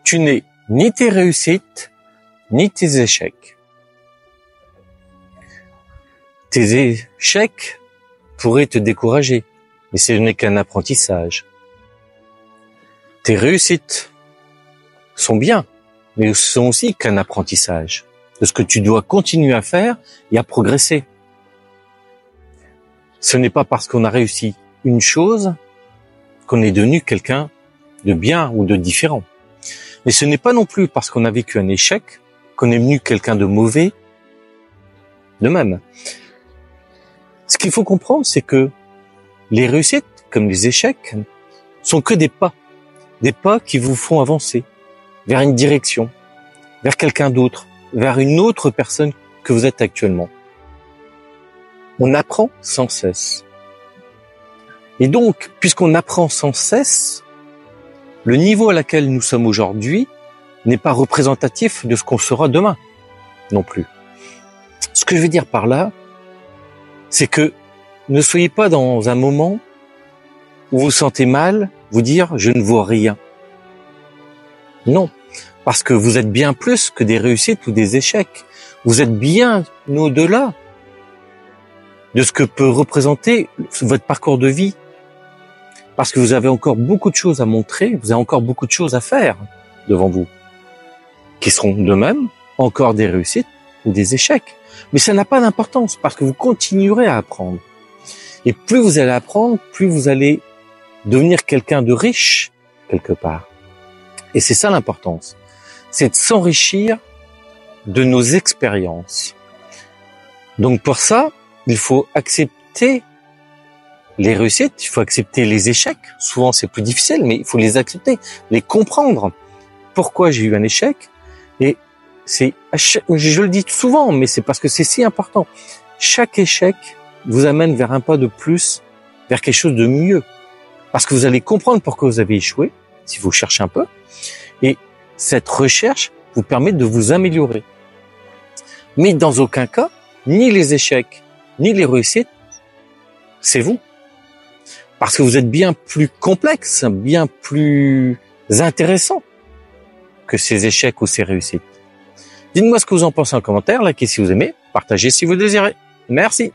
Tu n'es ni tes réussites, ni tes échecs. Tes échecs pourraient te décourager, mais ce n'est qu'un apprentissage. Tes réussites sont bien, mais ce sont aussi qu'un apprentissage de ce que tu dois continuer à faire et à progresser. Ce n'est pas parce qu'on a réussi une chose qu'on est devenu quelqu'un de bien ou de différent. Mais ce n'est pas non plus parce qu'on a vécu un échec qu'on est devenu quelqu'un de mauvais de même. Ce qu'il faut comprendre, c'est que les réussites, comme les échecs, sont que des pas qui vous font avancer vers une direction, vers quelqu'un d'autre, vers une autre personne que vous êtes actuellement. On apprend sans cesse. Et donc, puisqu'on apprend sans cesse, le niveau à laquelle nous sommes aujourd'hui n'est pas représentatif de ce qu'on sera demain, non plus. Ce que je veux dire par là, c'est que ne soyez pas dans un moment où vous vous sentez mal, vous dire « je ne vaux rien ». Non, parce que vous êtes bien plus que des réussites ou des échecs. Vous êtes bien au-delà de ce que peut représenter votre parcours de vie. Parce que vous avez encore beaucoup de choses à montrer, vous avez encore beaucoup de choses à faire devant vous, qui seront de même encore des réussites ou des échecs. Mais ça n'a pas d'importance, parce que vous continuerez à apprendre. Et plus vous allez apprendre, plus vous allez devenir quelqu'un de riche, quelque part. Et c'est ça l'importance. C'est de s'enrichir de nos expériences. Donc pour ça, il faut accepter les réussites, il faut accepter les échecs. Souvent c'est plus difficile, mais il faut les accepter, les comprendre. Pourquoi j'ai eu un échec? Et je le dis souvent, mais c'est parce que c'est si important. Chaque échec vous amène vers un pas de plus, vers quelque chose de mieux. Parce que vous allez comprendre pourquoi vous avez échoué, si vous cherchez un peu. Et cette recherche vous permet de vous améliorer. Mais dans aucun cas, ni les échecs, ni les réussites, c'est vous. Parce que vous êtes bien plus complexe, bien plus intéressant que ces échecs ou ces réussites. Dites-moi ce que vous en pensez en commentaire, likez si vous aimez, partagez si vous désirez. Merci.